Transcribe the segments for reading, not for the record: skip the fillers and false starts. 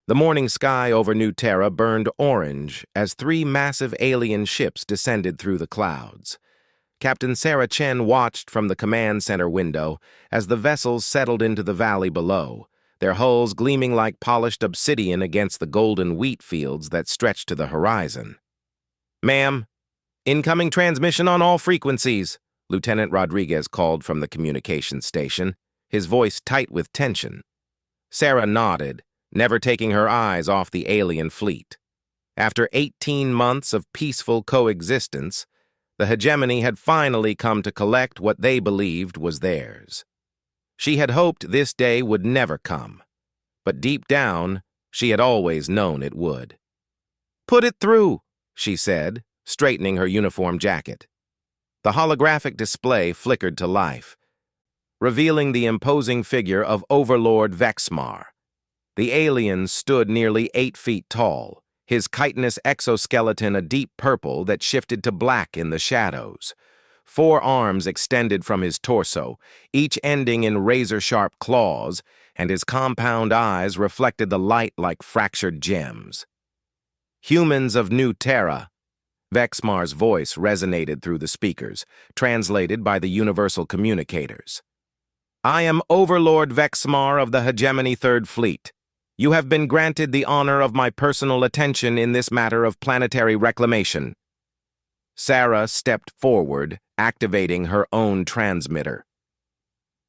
The morning sky over New Terra burned orange as three massive alien ships descended through the clouds. Captain Sarah Chen watched from the command center window as the vessels settled into the valley below, their hulls gleaming like polished obsidian against the golden wheat fields that stretched to the horizon. "Ma'am, incoming transmission on all frequencies," Lieutenant Rodriguez called from the communications station, his voice tight with tension. Sarah nodded, never taking her eyes off the alien fleet. After 18 months of peaceful coexistence, the hegemony had finally come to collect what they believed was theirs. She had hoped this day would never come, but deep down, she had always known it would. "Put it through," she said, straightening her uniform jacket. The holographic display flickered to life, revealing the imposing figure of Overlord Vexmar. The alien stood nearly 8 feet tall, his chitinous exoskeleton a deep purple that shifted to black in the shadows. 4 arms extended from his torso, each ending in razor-sharp claws, and his compound eyes reflected the light like fractured gems. "Humans of New Terra," Vexmar's voice resonated through the speakers, translated by the universal communicators. "I am Overlord Vexmar of the Hegemony Third Fleet. You have been granted the honor of my personal attention in this matter of planetary reclamation." Sarah stepped forward, activating her own transmitter.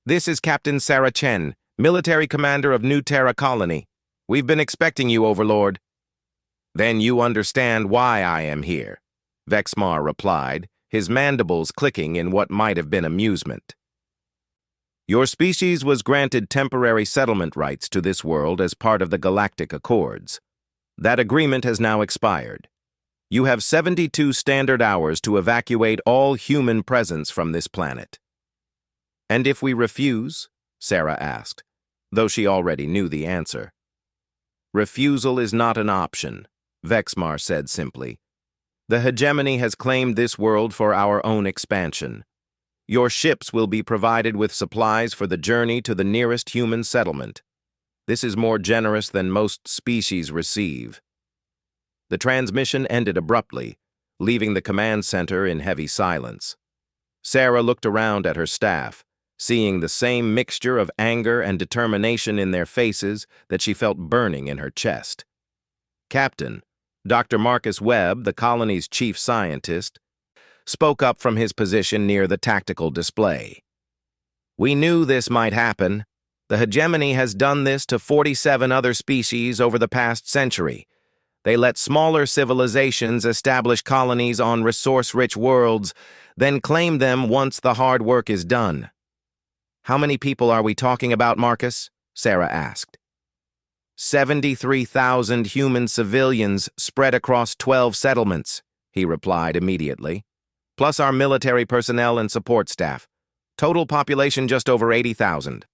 "This is Captain Sarah Chen, military commander of New Terra Colony. We've been expecting you, Overlord." "Then you understand why I am here," Vexmar replied, his mandibles clicking in what might have been amusement. "Your species was granted temporary settlement rights to this world as part of the Galactic Accords. That agreement has now expired. You have 72 standard hours to evacuate all human presence from this planet." "And if we refuse?" Sarah asked, though she already knew the answer. "Refusal is not an option," Vexmar said simply. "The hegemony has claimed this world for our own expansion. Your ships will be provided with supplies for the journey to the nearest human settlement. This is more generous than most species receive." The transmission ended abruptly, leaving the command center in heavy silence. Sarah looked around at her staff, seeing the same mixture of anger and determination in their faces that she felt burning in her chest. Captain, Dr. Marcus Webb, the colony's chief scientist, spoke up from his position near the tactical display. "We knew this might happen. The hegemony has done this to 47 other species over the past century. They let smaller civilizations establish colonies on resource-rich worlds, then claim them once the hard work is done." "How many people are we talking about, Marcus?" Sarah asked. 73,000 human civilians spread across 12 settlements, he replied immediately, plus our military personnel and support staff. Total population just over 80,000.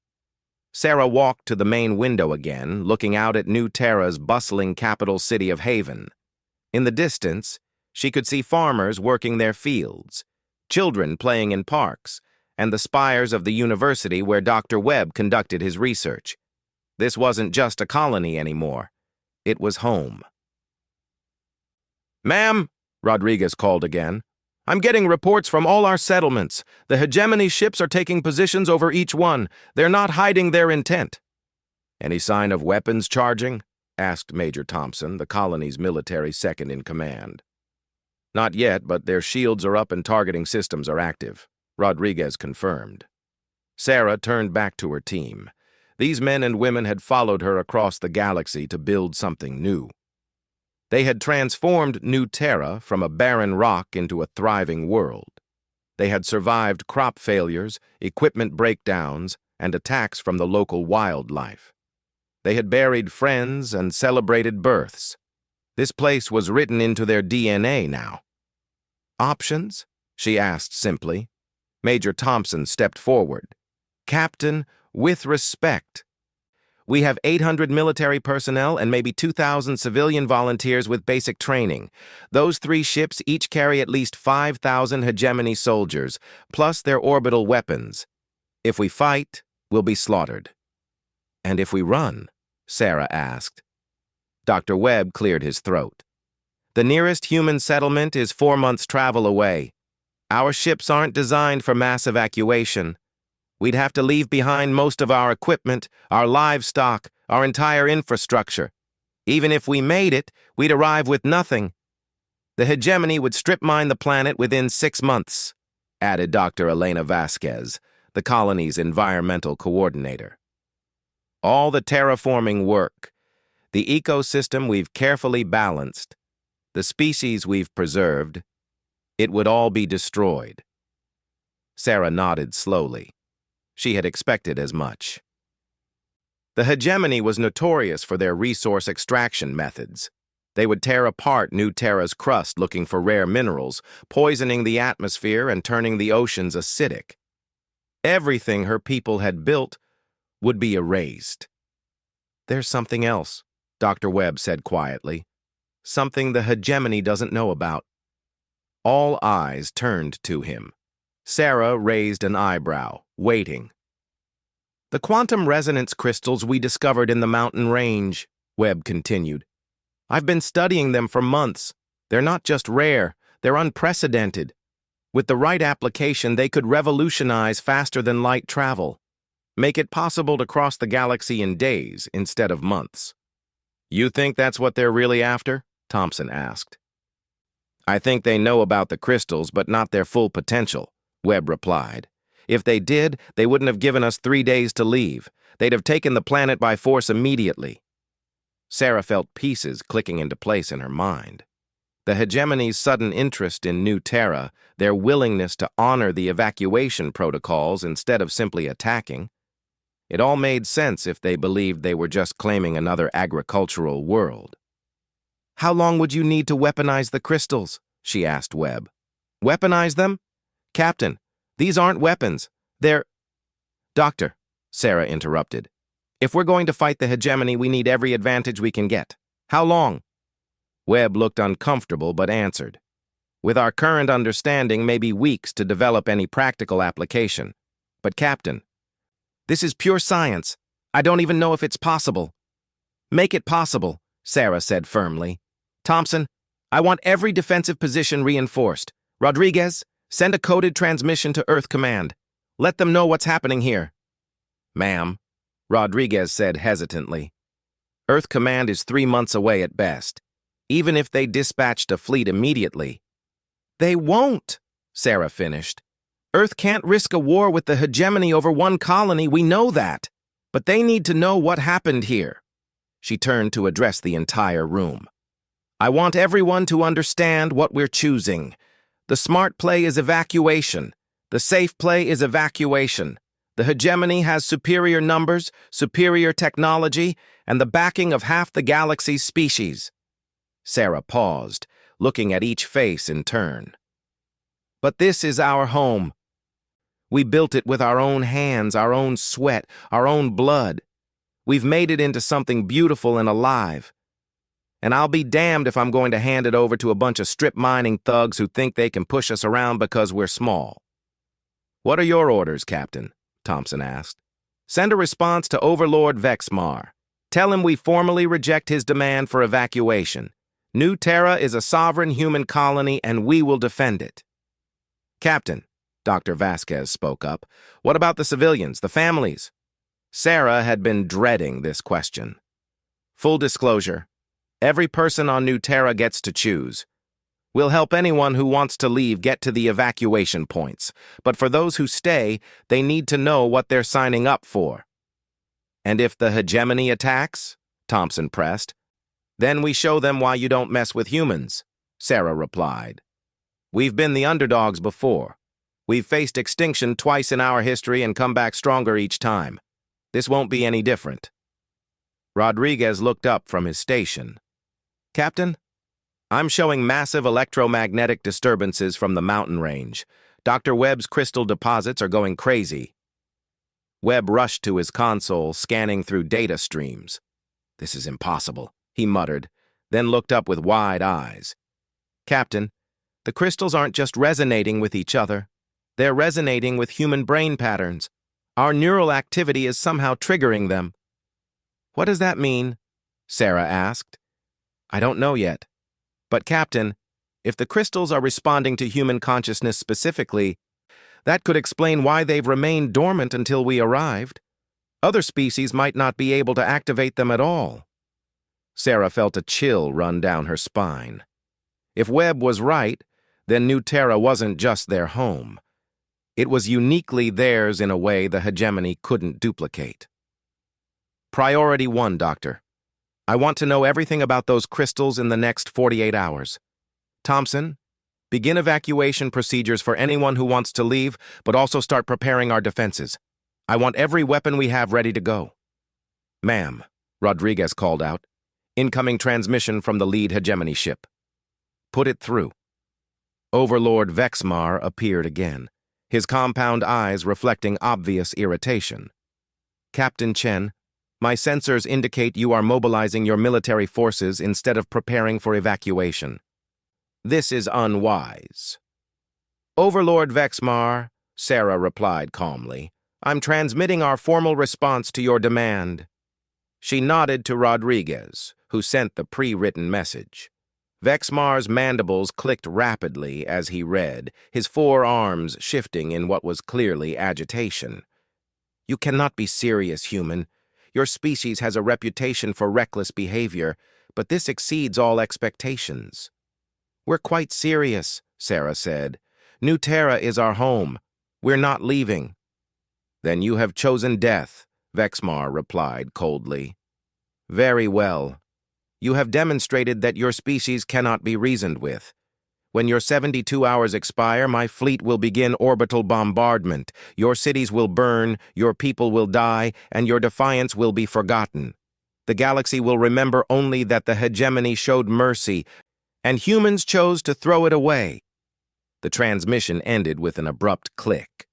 Sarah walked to the main window again, looking out at New Terra's bustling capital city of Haven. In the distance, she could see farmers working their fields, children playing in parks, and the spires of the university where Dr. Webb conducted his research. This wasn't just a colony anymore. It was home. "Ma'am," Rodriguez called again, "I'm getting reports from all our settlements. The hegemony ships are taking positions over each one. They're not hiding their intent." "Any sign of weapons charging?" asked Major Thompson, the colony's military second-in-command. "Not yet, but their shields are up and targeting systems are active," Rodriguez confirmed. Sarah turned back to her team. These men and women had followed her across the galaxy to build something new. They had transformed New Terra from a barren rock into a thriving world. They had survived crop failures, equipment breakdowns, and attacks from the local wildlife. They had buried friends and celebrated births. This place was written into their DNA now. "Options?" she asked simply. Major Thompson stepped forward. "Captain, with respect. We have 800 military personnel and maybe 2,000 civilian volunteers with basic training. Those 3 ships each carry at least 5,000 hegemony soldiers, plus their orbital weapons. If we fight, we'll be slaughtered." "And if we run?" Sarah asked. Dr. Webb cleared his throat. The nearest human settlement is 4 months' travel away. Our ships aren't designed for mass evacuation. We'd have to leave behind most of our equipment, our livestock, our entire infrastructure. Even if we made it, we'd arrive with nothing. The hegemony would strip mine the planet within 6 months, added Dr. Elena Vasquez, the colony's environmental coordinator. All the terraforming work, the ecosystem we've carefully balanced, the species we've preserved, it would all be destroyed. Sarah nodded slowly. She had expected as much. The hegemony was notorious for their resource extraction methods. They would tear apart New Terra's crust looking for rare minerals, poisoning the atmosphere and turning the oceans acidic. Everything her people had built would be erased. There's something else, Dr. Webb said quietly. Something the hegemony doesn't know about. All eyes turned to him. Sarah raised an eyebrow, waiting. The quantum resonance crystals we discovered in the mountain range, Webb continued. I've been studying them for months. They're not just rare, they're unprecedented. With the right application, they could revolutionize faster than light travel. Make it possible to cross the galaxy in days instead of months. You think that's what they're really after? Thompson asked. I think they know about the crystals, but not their full potential, Webb replied. If they did, they wouldn't have given us 3 days to leave. They'd have taken the planet by force immediately. Sarah felt pieces clicking into place in her mind. The hegemony's sudden interest in New Terra, their willingness to honor the evacuation protocols instead of simply attacking. It all made sense if they believed they were just claiming another agricultural world. How long would you need to weaponize the crystals? She asked Webb. Weaponize them? Captain, these aren't weapons. They're... Doctor, Sarah interrupted. If we're going to fight the hegemony, we need every advantage we can get. How long? Webb looked uncomfortable but answered. With our current understanding, maybe weeks to develop any practical application. But Captain, this is pure science. I don't even know if it's possible. Make it possible, Sarah said firmly. Thompson, I want every defensive position reinforced. Rodriguez, send a coded transmission to Earth Command. Let them know what's happening here. Ma'am, Rodriguez said hesitantly. Earth Command is 3 months away at best. Even if they dispatched a fleet immediately. They won't, Sarah finished. Earth can't risk a war with the hegemony over one colony, we know that. But they need to know what happened here. She turned to address the entire room. I want everyone to understand what we're choosing. The smart play is evacuation. The safe play is evacuation. The hegemony has superior numbers, superior technology, and the backing of half the galaxy's species. Sarah paused, looking at each face in turn. But this is our home. We built it with our own hands, our own sweat, our own blood. We've made it into something beautiful and alive. And I'll be damned if I'm going to hand it over to a bunch of strip mining thugs who think they can push us around because we're small. What are your orders, Captain? Thompson asked. Send a response to Overlord Vexmar. Tell him we formally reject his demand for evacuation. New Terra is a sovereign human colony and we will defend it. Captain, Dr. Vasquez spoke up, what about the civilians, the families? Sarah had been dreading this question. Full disclosure, every person on New Terra gets to choose. We'll help anyone who wants to leave get to the evacuation points, but for those who stay, they need to know what they're signing up for. And if the hegemony attacks, Thompson pressed, then we show them why you don't mess with humans, Sarah replied. We've been the underdogs before. We've faced extinction twice in our history and come back stronger each time. This won't be any different. Rodriguez looked up from his station. Captain? I'm showing massive electromagnetic disturbances from the mountain range. Dr. Webb's crystal deposits are going crazy. Webb rushed to his console, scanning through data streams. This is impossible, he muttered, then looked up with wide eyes. Captain, the crystals aren't just resonating with each other. They're resonating with human brain patterns. Our neural activity is somehow triggering them. What does that mean? Sarah asked. I don't know yet. But, Captain, if the crystals are responding to human consciousness specifically, that could explain why they've remained dormant until we arrived. Other species might not be able to activate them at all. Sarah felt a chill run down her spine. If Webb was right, then New Terra wasn't just their home. It was uniquely theirs in a way the hegemony couldn't duplicate. Priority 1, Doctor. I want to know everything about those crystals in the next 48 hours. Thompson, begin evacuation procedures for anyone who wants to leave, but also start preparing our defenses. I want every weapon we have ready to go. Ma'am, Rodriguez called out. Incoming transmission from the lead hegemony ship. Put it through. Overlord Vexmar appeared again, his compound eyes reflecting obvious irritation. Captain Chen, my sensors indicate you are mobilizing your military forces instead of preparing for evacuation. This is unwise. Overlord Vexmar, Sarah replied calmly, I'm transmitting our formal response to your demand. She nodded to Rodriguez, who sent the pre-written message. Vexmar's mandibles clicked rapidly as he read, his forearms shifting in what was clearly agitation. You cannot be serious, human. Your species has a reputation for reckless behavior, but this exceeds all expectations. We're quite serious, Sarah said. New Terra is our home. We're not leaving. Then you have chosen death, Vexmar replied coldly. Very well. You have demonstrated that your species cannot be reasoned with. When your 72 hours expire, my fleet will begin orbital bombardment. Your cities will burn, your people will die, and your defiance will be forgotten. The galaxy will remember only that the hegemony showed mercy, and humans chose to throw it away. The transmission ended with an abrupt click.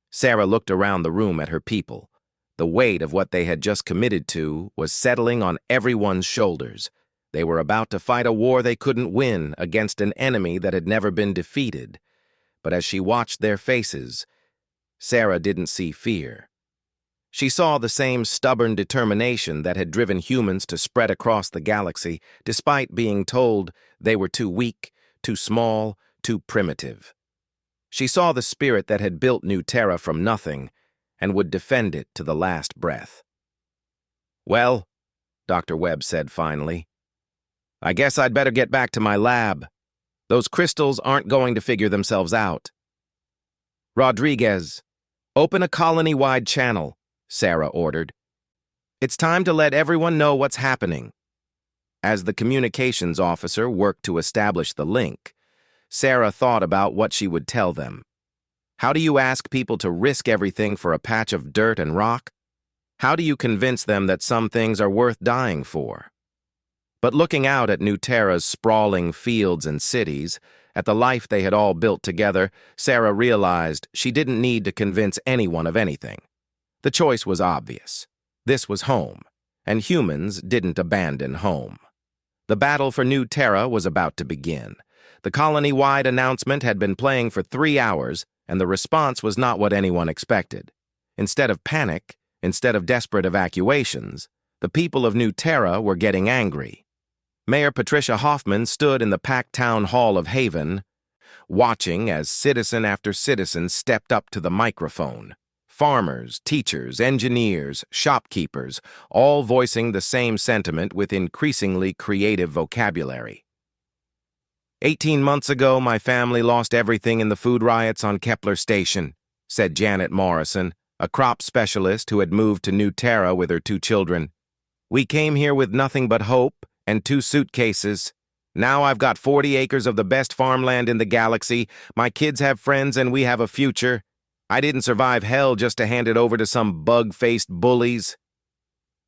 Sarah looked around the room at her people. The weight of what they had just committed to was settling on everyone's shoulders. They were about to fight a war they couldn't win against an enemy that had never been defeated. But as she watched their faces, Sarah didn't see fear. She saw the same stubborn determination that had driven humans to spread across the galaxy, despite being told they were too weak, too small, too primitive. She saw the spirit that had built New Terra from nothing, and would defend it to the last breath. Well, Dr. Webb said finally, I guess I'd better get back to my lab. Those crystals aren't going to figure themselves out. Rodriguez, open a colony-wide channel, Sarah ordered. It's time to let everyone know what's happening. As the communications officer worked to establish the link, Sarah thought about what she would tell them. How do you ask people to risk everything for a patch of dirt and rock? How do you convince them that some things are worth dying for? But looking out at New Terra's sprawling fields and cities, at the life they had all built together, Sarah realized she didn't need to convince anyone of anything. The choice was obvious. This was home, and humans didn't abandon home. The battle for New Terra was about to begin. The colony-wide announcement had been playing for 3 hours, and the response was not what anyone expected. Instead of panic, instead of desperate evacuations, the people of New Terra were getting angry. Mayor Patricia Hoffman stood in the packed town hall of Haven, watching as citizen after citizen stepped up to the microphone. Farmers, teachers, engineers, shopkeepers, all voicing the same sentiment with increasingly creative vocabulary. 18 months ago, my family lost everything in the food riots on Kepler Station, said Janet Morrison, a crop specialist who had moved to New Terra with her 2 children. We came here with nothing but hope and 2 suitcases. Now I've got 40 acres of the best farmland in the galaxy. My kids have friends and we have a future. I didn't survive hell just to hand it over to some bug-faced bullies.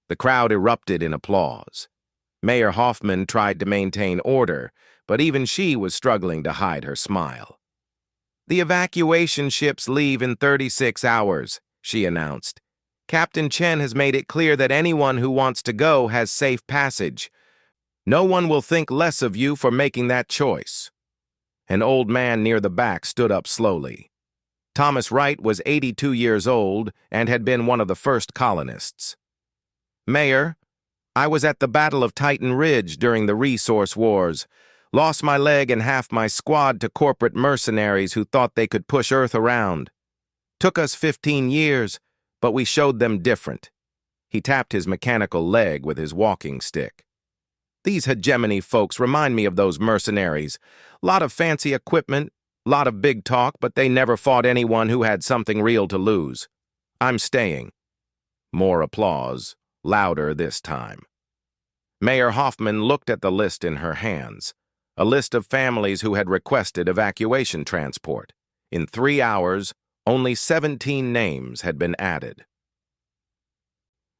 The crowd erupted in applause. Mayor Hoffman tried to maintain order, but even she was struggling to hide her smile. The evacuation ships leave in 36 hours, she announced. Captain Chen has made it clear that anyone who wants to go has safe passage. No one will think less of you for making that choice. An old man near the back stood up slowly. Thomas Wright was 82 years old and had been one of the first colonists. Mayor, I was at the Battle of Titan Ridge during the Resource Wars. Lost my leg and half my squad to corporate mercenaries who thought they could push Earth around. Took us 15 years, but we showed them different. He tapped his mechanical leg with his walking stick. These hegemony folks remind me of those mercenaries. Lot of fancy equipment, lot of big talk, but they never fought anyone who had something real to lose. I'm staying. More applause, louder this time. Mayor Hoffman looked at the list in her hands, a list of families who had requested evacuation transport. In 3 hours, only 17 names had been added.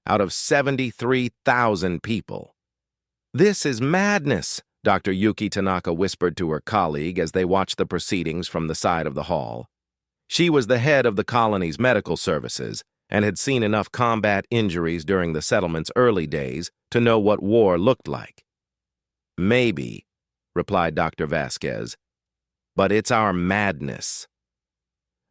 Out of 73,000 people. This is madness, Dr. Yuki Tanaka whispered to her colleague as they watched the proceedings from the side of the hall. She was the head of the colony's medical services and had seen enough combat injuries during the settlement's early days to know what war looked like. Maybe, replied Dr. Vasquez, but it's our madness.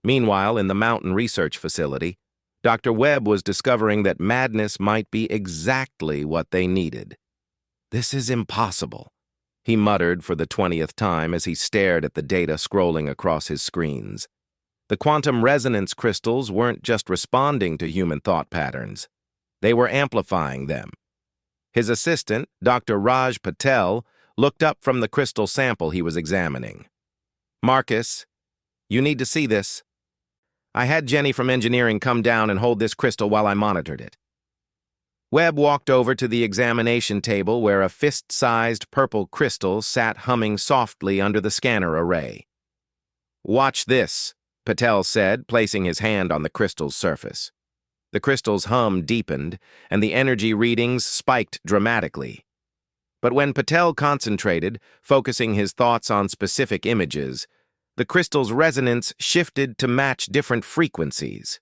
Meanwhile, in the Mountain Research Facility, Dr. Webb was discovering that madness might be exactly what they needed. This is impossible, he muttered for the 20th time as he stared at the data scrolling across his screens. The quantum resonance crystals weren't just responding to human thought patterns. They were amplifying them. His assistant, Dr. Raj Patel, looked up from the crystal sample he was examining. Marcus, you need to see this. I had Jenny from engineering come down and hold this crystal while I monitored it. Webb walked over to the examination table where a fist-sized purple crystal sat humming softly under the scanner array. Watch this, Patel said, placing his hand on the crystal's surface. The crystal's hum deepened, and the energy readings spiked dramatically. But when Patel concentrated, focusing his thoughts on specific images, the crystal's resonance shifted to match different frequencies.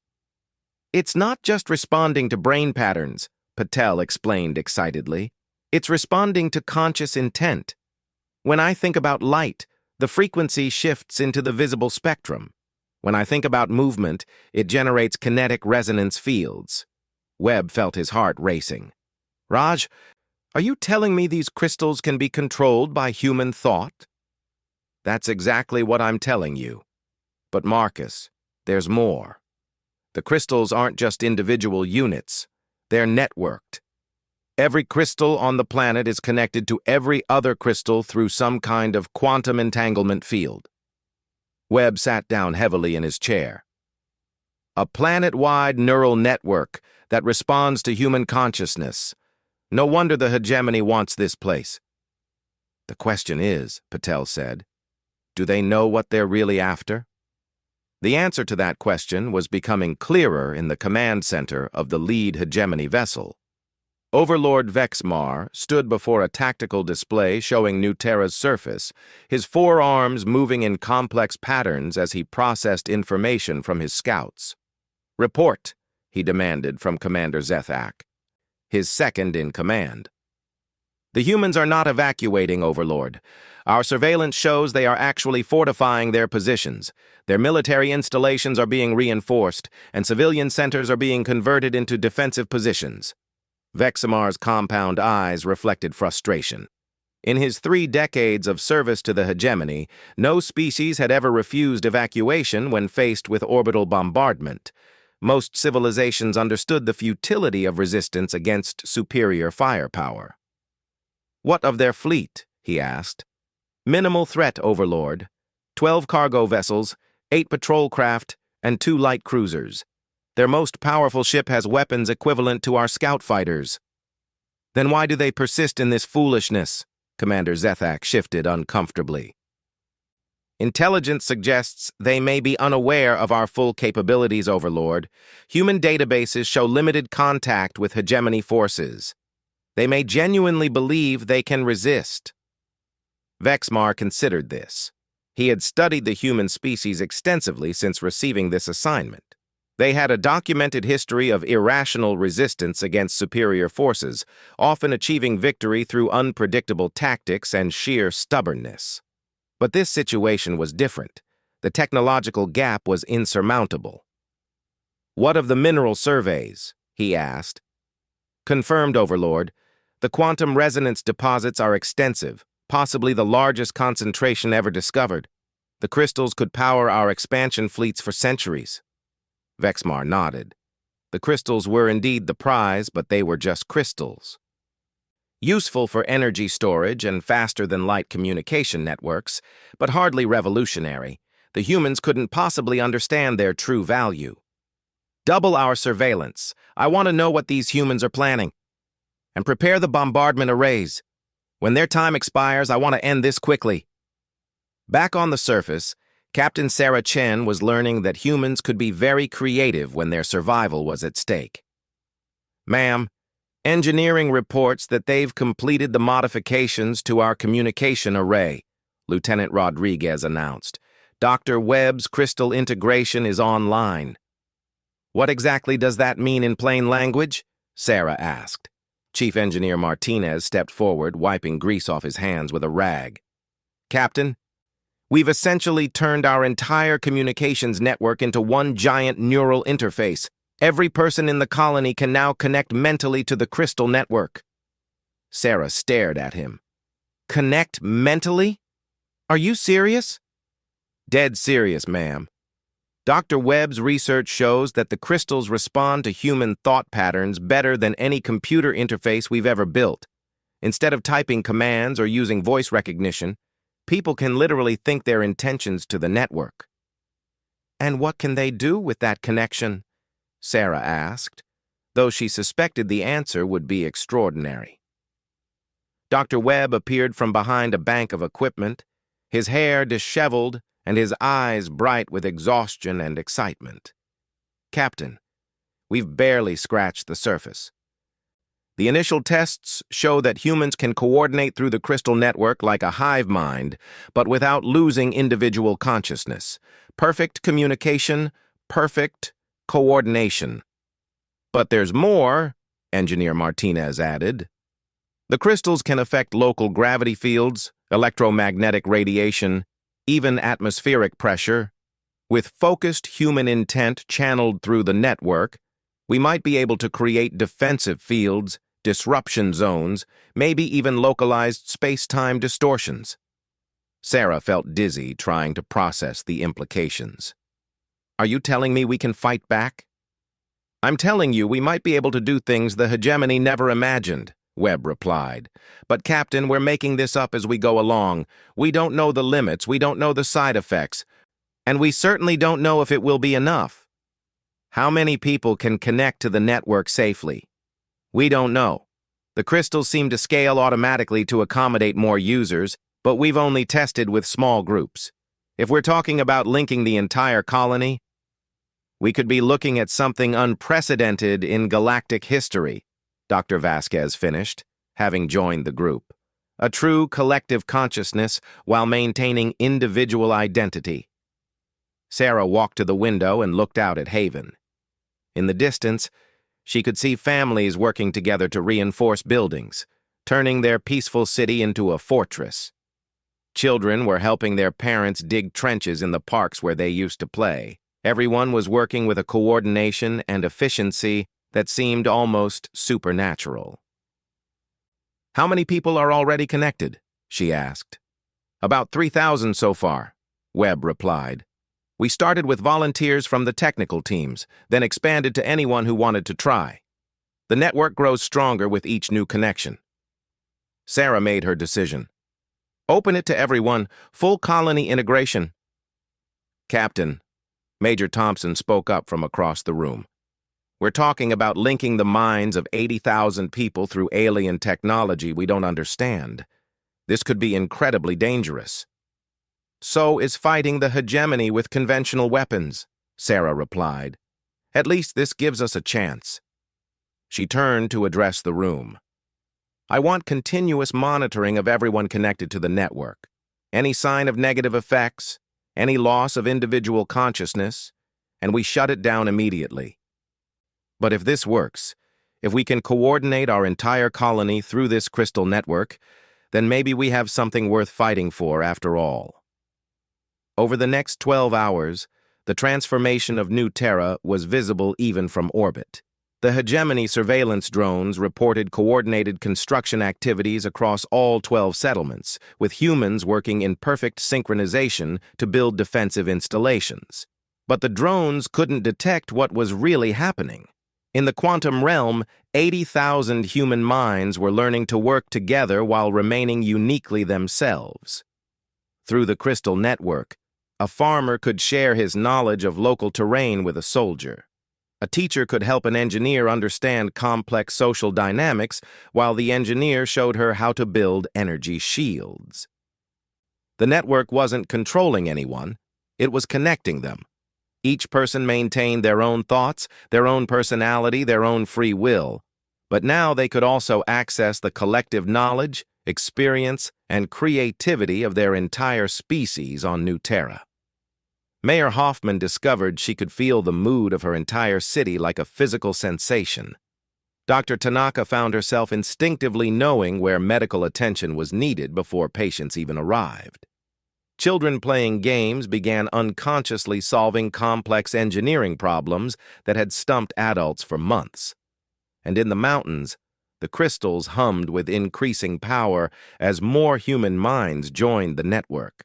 It's not just responding to brain patterns, Patel explained excitedly. It's responding to conscious intent. When I think about light, the frequency shifts into the visible spectrum. When I think about movement, it generates kinetic resonance fields. Webb felt his heart racing. Raj, are you telling me these crystals can be controlled by human thought? That's exactly what I'm telling you. But Marcus, there's more. The crystals aren't just individual units. They're networked. Every crystal on the planet is connected to every other crystal through some kind of quantum entanglement field. Webb sat down heavily in his chair. A planet-wide neural network that responds to human consciousness. No wonder the hegemony wants this place. The question is, Patel said, do they know what they're really after? The answer to that question was becoming clearer in the command center of the lead hegemony vessel. Overlord Vexmar stood before a tactical display showing New Terra's surface, his forearms moving in complex patterns as he processed information from his scouts. Report, he demanded from Commander Zethak, his second in command. The humans are not evacuating, Overlord. Our surveillance shows they are actually fortifying their positions. Their military installations are being reinforced, and civilian centers are being converted into defensive positions. Vexamar's compound eyes reflected frustration. In his 3 decades of service to the hegemony, no species had ever refused evacuation when faced with orbital bombardment. Most civilizations understood the futility of resistance against superior firepower. What of their fleet? He asked. Minimal threat, Overlord. 12 cargo vessels, 8 patrol craft, and 2 light cruisers. Their most powerful ship has weapons equivalent to our scout fighters. Then why do they persist in this foolishness? Commander Zethak shifted uncomfortably. Intelligence suggests they may be unaware of our full capabilities, Overlord. Human databases show limited contact with hegemony forces. They may genuinely believe they can resist. Vexmar considered this. He had studied the human species extensively since receiving this assignment. They had a documented history of irrational resistance against superior forces, often achieving victory through unpredictable tactics and sheer stubbornness. But this situation was different. The technological gap was insurmountable. What of the mineral surveys? He asked. Confirmed, Overlord. The quantum resonance deposits are extensive, possibly the largest concentration ever discovered. The crystals could power our expansion fleets for centuries. Vexmar nodded. The crystals were indeed the prize, but they were just crystals. Useful for energy storage and faster-than-light communication networks, but hardly revolutionary. The humans couldn't possibly understand their true value. Double our surveillance. I want to know what these humans are planning. And prepare the bombardment arrays. When their time expires, I want to end this quickly. Back on the surface, Captain Sarah Chen was learning that humans could be very creative when their survival was at stake. Ma'am, engineering reports that they've completed the modifications to our communication array, Lieutenant Rodriguez announced. Dr. Webb's crystal integration is online. What exactly does that mean in plain language? Sarah asked. Chief Engineer Martinez stepped forward, wiping grease off his hands with a rag. Captain, we've essentially turned our entire communications network into one giant neural interface. Every person in the colony can now connect mentally to the crystal network. Sarah stared at him. Connect mentally? Are you serious? Dead serious, ma'am. Dr. Webb's research shows that the crystals respond to human thought patterns better than any computer interface we've ever built. Instead of typing commands or using voice recognition, people can literally think their intentions to the network. And what can they do with that connection? Sarah asked, though she suspected the answer would be extraordinary. Dr. Webb appeared from behind a bank of equipment, his hair disheveled and his eyes bright with exhaustion and excitement. Captain, we've barely scratched the surface. The initial tests show that humans can coordinate through the crystal network like a hive mind, but without losing individual consciousness. Perfect communication, perfect coordination. But there's more, Engineer Martinez added. The crystals can affect local gravity fields, electromagnetic radiation, even atmospheric pressure. With focused human intent channeled through the network, we might be able to create defensive fields, disruption zones, maybe even localized space-time distortions. Sarah felt dizzy trying to process the implications. Are you telling me we can fight back? I'm telling you we might be able to do things the hegemony never imagined, Webb replied. But, Captain, we're making this up as we go along. We don't know the limits, we don't know the side effects, and we certainly don't know if it will be enough. How many people can connect to the network safely? We don't know. The crystals seem to scale automatically to accommodate more users, but we've only tested with small groups. If we're talking about linking the entire colony, we could be looking at something unprecedented in galactic history, Dr. Vasquez finished, having joined the group. A true collective consciousness while maintaining individual identity. Sarah walked to the window and looked out at Haven. In the distance, she could see families working together to reinforce buildings, turning their peaceful city into a fortress. Children were helping their parents dig trenches in the parks where they used to play. Everyone was working with a coordination and efficiency that seemed almost supernatural. How many people are already connected? She asked. About 3,000 so far, Webb replied. We started with volunteers from the technical teams, then expanded to anyone who wanted to try. The network grows stronger with each new connection. Sarah made her decision. Open it to everyone, full colony integration. Captain, Major Thompson spoke up from across the room. We're talking about linking the minds of 80,000 people through alien technology we don't understand. This could be incredibly dangerous. So is fighting the hegemony with conventional weapons, Sarah replied. At least this gives us a chance. She turned to address the room. I want continuous monitoring of everyone connected to the network. Any sign of negative effects, any loss of individual consciousness, and we shut it down immediately. But if this works, if we can coordinate our entire colony through this crystal network, then maybe we have something worth fighting for after all. Over the next 12 hours, the transformation of New Terra was visible even from orbit. The hegemony surveillance drones reported coordinated construction activities across all 12 settlements, with humans working in perfect synchronization to build defensive installations. But the drones couldn't detect what was really happening. In the quantum realm, 80,000 human minds were learning to work together while remaining uniquely themselves. Through the crystal network, a farmer could share his knowledge of local terrain with a soldier. A teacher could help an engineer understand complex social dynamics, while the engineer showed her how to build energy shields. The network wasn't controlling anyone, it was connecting them. Each person maintained their own thoughts, their own personality, their own free will. But now they could also access the collective knowledge, experience, and creativity of their entire species on New Terra. Mayor Hoffman discovered she could feel the mood of her entire city like a physical sensation. Dr. Tanaka found herself instinctively knowing where medical attention was needed before patients even arrived. Children playing games began unconsciously solving complex engineering problems that had stumped adults for months. And in the mountains, the crystals hummed with increasing power as more human minds joined the network.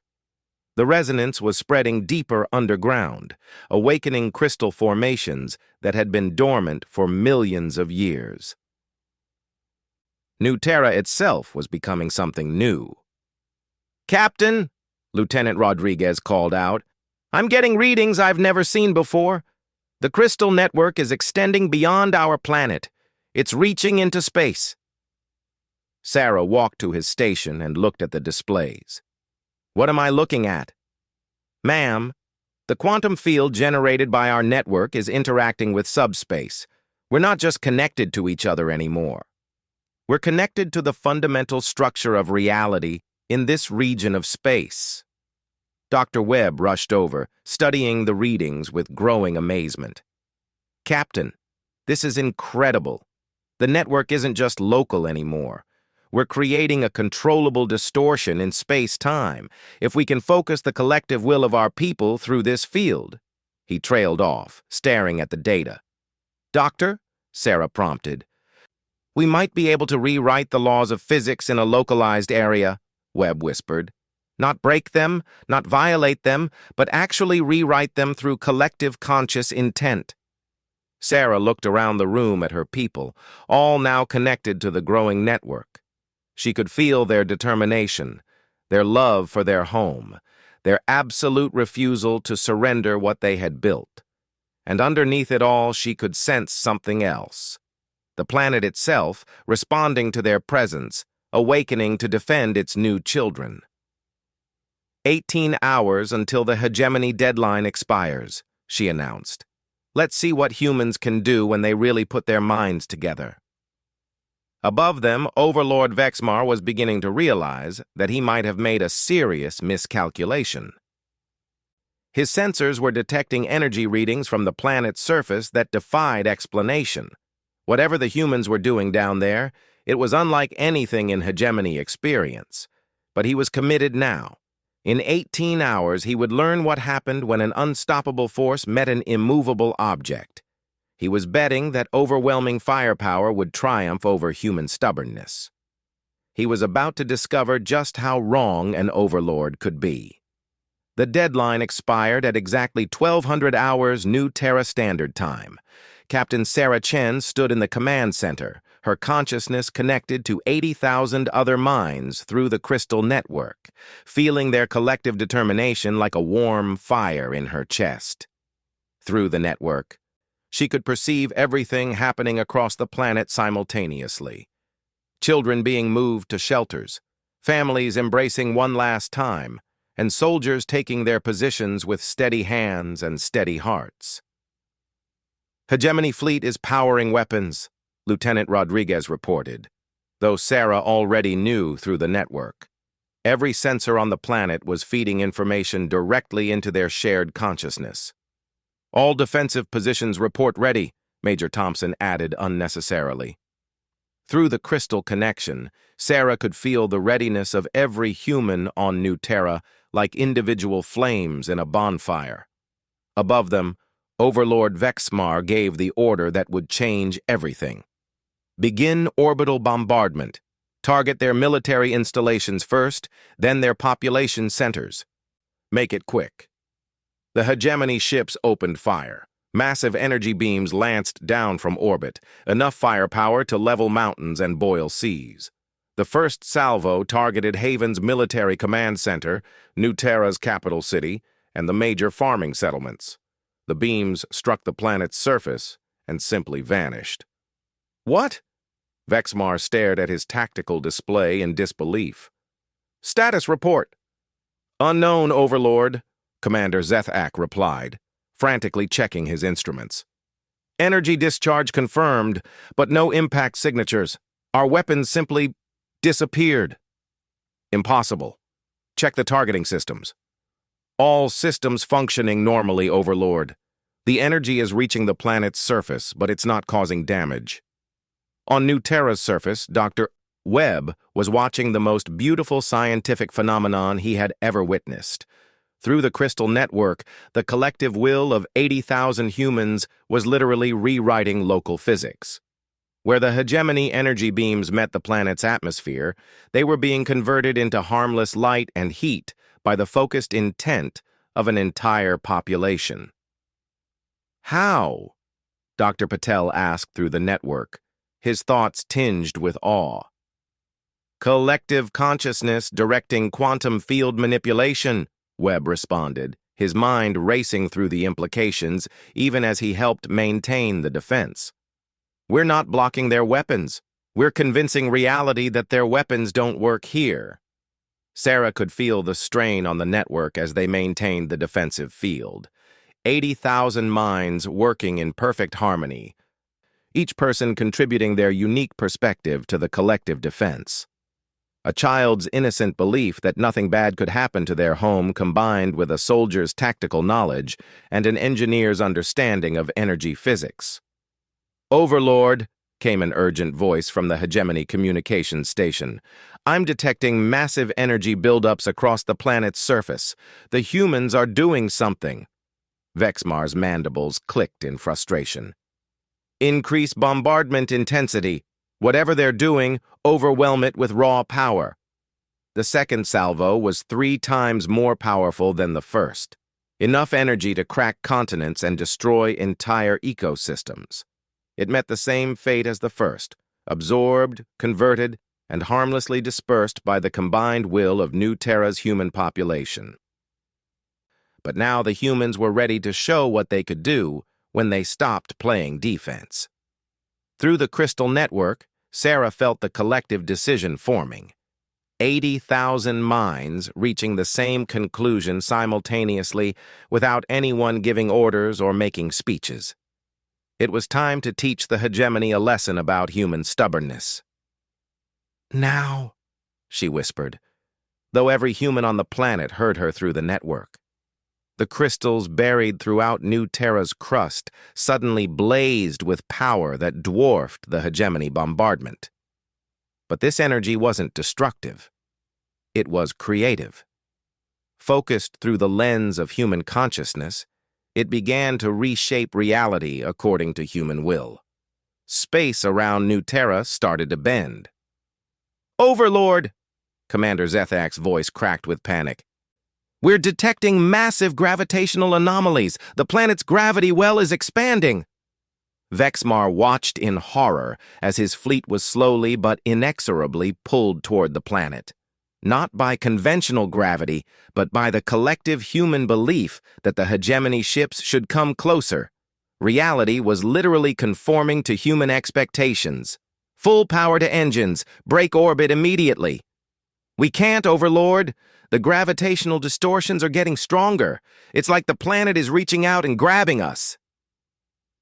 The resonance was spreading deeper underground, awakening crystal formations that had been dormant for millions of years. New Terra itself was becoming something new. "Captain," Lieutenant Rodriguez called out, "I'm getting readings I've never seen before. The crystal network is extending beyond our planet. It's reaching into space." Sarah walked to his station and looked at the displays. "What am I looking at?" "Ma'am, the quantum field generated by our network is interacting with subspace. We're not just connected to each other anymore. We're connected to the fundamental structure of reality in this region of space." Dr. Webb rushed over, studying the readings with growing amazement. "Captain, this is incredible. The network isn't just local anymore. We're creating a controllable distortion in space-time if we can focus the collective will of our people through this field." He trailed off, staring at the data. "Doctor," Sarah prompted. "We might be able to rewrite the laws of physics in a localized area," Webb whispered. "Not break them, not violate them, but actually rewrite them through collective conscious intent." Sarah looked around the room at her people, all now connected to the growing network. She could feel their determination, their love for their home, their absolute refusal to surrender what they had built. And underneath it all, she could sense something else. The planet itself, responding to their presence, awakening to defend its new children. 18 hours until the hegemony deadline expires, she announced. Let's see what humans can do when they really put their minds together. Above them, Overlord Vexmar was beginning to realize that he might have made a serious miscalculation. His sensors were detecting energy readings from the planet's surface that defied explanation. Whatever the humans were doing down there, it was unlike anything in hegemony experience. But he was committed now. In 18 hours, he would learn what happened when an unstoppable force met an immovable object. He was betting that overwhelming firepower would triumph over human stubbornness. He was about to discover just how wrong an overlord could be. The deadline expired at exactly 1200 hours New Terra Standard Time. Captain Sarah Chen stood in the command center, her consciousness connected to 80,000 other minds through the crystal network, feeling their collective determination like a warm fire in her chest. Through the network, she could perceive everything happening across the planet simultaneously. Children being moved to shelters, families embracing one last time, and soldiers taking their positions with steady hands and steady hearts. "Hegemony Fleet is powering weapons," Lieutenant Rodriguez reported, though Sarah already knew through the network. Every sensor on the planet was feeding information directly into their shared consciousness. "All defensive positions report ready," Major Thompson added unnecessarily. Through the crystal connection, Sarah could feel the readiness of every human on New Terra like individual flames in a bonfire. Above them, Overlord Vexmar gave the order that would change everything. Begin orbital bombardment. Target their military installations first, then their population centers. Make it quick. The hegemony ships opened fire. Massive energy beams lanced down from orbit, enough firepower to level mountains and boil seas. The first salvo targeted Haven's military command center, New Terra's capital city, and the major farming settlements. The beams struck the planet's surface and simply vanished. What? Vexmar stared at his tactical display in disbelief. Status report. Unknown, Overlord, Commander Zethak replied, frantically checking his instruments. Energy discharge confirmed, but no impact signatures. Our weapons simply disappeared. Impossible. Check the targeting systems. All systems functioning normally, Overlord. The energy is reaching the planet's surface, but it's not causing damage. On New Terra's surface, Dr. Webb was watching the most beautiful scientific phenomenon he had ever witnessed. Through the crystal network, the collective will of 80,000 humans was literally rewriting local physics. Where the hegemony energy beams met the planet's atmosphere, they were being converted into harmless light and heat by the focused intent of an entire population. How? Dr. Patel asked through the network, his thoughts tinged with awe. Collective consciousness directing quantum field manipulation, Webb responded, his mind racing through the implications even as he helped maintain the defense. We're not blocking their weapons. We're convincing reality that their weapons don't work here. Sarah could feel the strain on the network as they maintained the defensive field. 80,000 minds working in perfect harmony, each person contributing their unique perspective to the collective defense. A child's innocent belief that nothing bad could happen to their home combined with a soldier's tactical knowledge and an engineer's understanding of energy physics. Overlord, came an urgent voice from the hegemony communications station. I'm detecting massive energy buildups across the planet's surface. The humans are doing something. Vexmar's mandibles clicked in frustration. Increase bombardment intensity. Whatever they're doing, overwhelm it with raw power. The second salvo was 3 times more powerful than the first. Enough energy to crack continents and destroy entire ecosystems. It met the same fate as the first, absorbed, converted, and harmlessly dispersed by the combined will of New Terra's human population. But now the humans were ready to show what they could do when they stopped playing defense. Through the crystal network, Sarah felt the collective decision forming. 80,000 minds reaching the same conclusion simultaneously without anyone giving orders or making speeches. It was time to teach the hegemony a lesson about human stubbornness. Now, she whispered, though every human on the planet heard her through the network. The crystals buried throughout New Terra's crust suddenly blazed with power that dwarfed the hegemony bombardment. But this energy wasn't destructive. It was creative. Focused through the lens of human consciousness, it began to reshape reality according to human will. Space around New Terra started to bend. Overlord! Commander Zethak's voice cracked with panic. We're detecting massive gravitational anomalies. The planet's gravity well is expanding. Vexmar watched in horror as his fleet was slowly but inexorably pulled toward the planet. Not by conventional gravity, but by the collective human belief that the hegemony ships should come closer. Reality was literally conforming to human expectations. Full power to engines, break orbit immediately. We can't, Overlord. The gravitational distortions are getting stronger. It's like the planet is reaching out and grabbing us.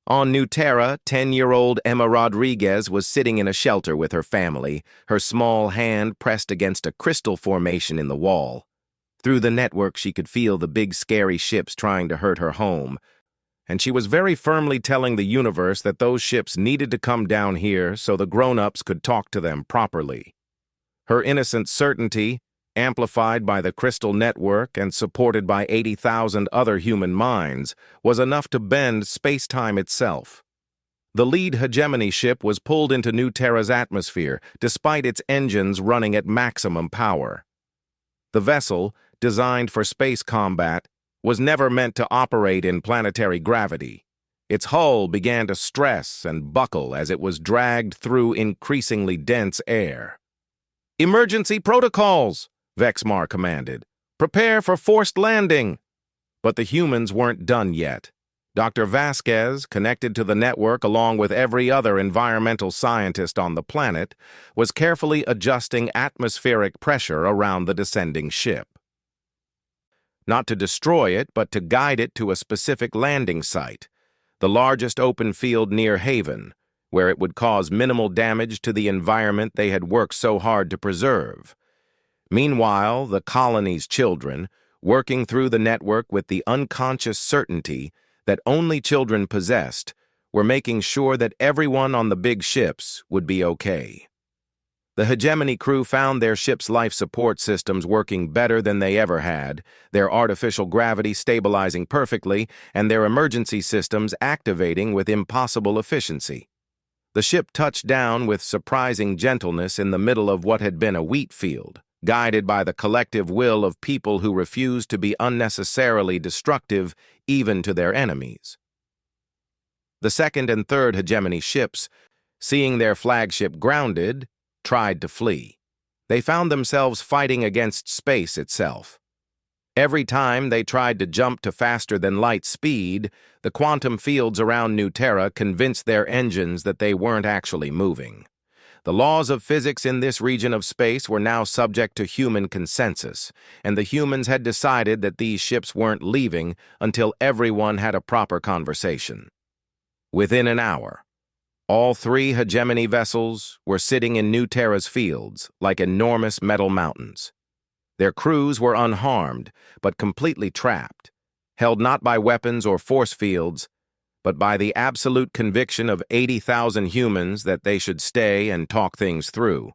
On New Terra, 10-year-old Emma Rodriguez was sitting in a shelter with her family, her small hand pressed against a crystal formation in the wall. Through the network, she could feel the big scary ships trying to hurt her home, and she was very firmly telling the universe that those ships needed to come down here so the grown-ups could talk to them properly. Her innocent certainty, amplified by the crystal network and supported by 80,000 other human minds, was enough to bend space-time itself. The lead hegemony ship was pulled into New Terra's atmosphere, despite its engines running at maximum power. The vessel, designed for space combat, was never meant to operate in planetary gravity. Its hull began to stress and buckle as it was dragged through increasingly dense air. "Emergency protocols!" Vexmar commanded. "Prepare for forced landing!" But the humans weren't done yet. Dr. Vasquez, connected to the network along with every other environmental scientist on the planet, was carefully adjusting atmospheric pressure around the descending ship. Not to destroy it, but to guide it to a specific landing site, the largest open field near Haven, where it would cause minimal damage to the environment they had worked so hard to preserve. Meanwhile, the colony's children, working through the network with the unconscious certainty that only children possessed, were making sure that everyone on the big ships would be okay. The hegemony crew found their ship's life support systems working better than they ever had, their artificial gravity stabilizing perfectly, and their emergency systems activating with impossible efficiency. The ship touched down with surprising gentleness in the middle of what had been a wheat field, guided by the collective will of people who refused to be unnecessarily destructive even to their enemies. The second and third hegemony ships, seeing their flagship grounded, tried to flee. They found themselves fighting against space itself. Every time they tried to jump to faster-than-light speed, the quantum fields around New Terra convinced their engines that they weren't actually moving. The laws of physics in this region of space were now subject to human consensus, and the humans had decided that these ships weren't leaving until everyone had a proper conversation. Within an hour, all three hegemony vessels were sitting in New Terra's fields like enormous metal mountains. Their crews were unharmed, but completely trapped, held not by weapons or force fields, but by the absolute conviction of 80,000 humans that they should stay and talk things through.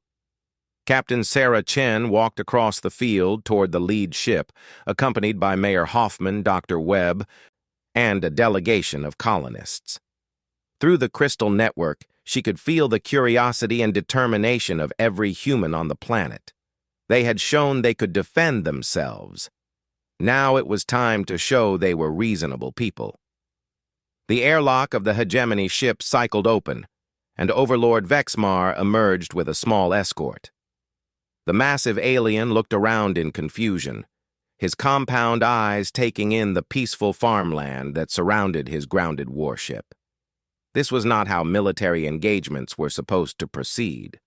Captain Sarah Chen walked across the field toward the lead ship, accompanied by Mayor Hoffman, Dr. Webb, and a delegation of colonists. Through the crystal network, she could feel the curiosity and determination of every human on the planet. They had shown they could defend themselves. Now it was time to show they were reasonable people. The airlock of the hegemony ship cycled open, and Overlord Vexmar emerged with a small escort. The massive alien looked around in confusion, his compound eyes taking in the peaceful farmland that surrounded his grounded warship. This was not how military engagements were supposed to proceed.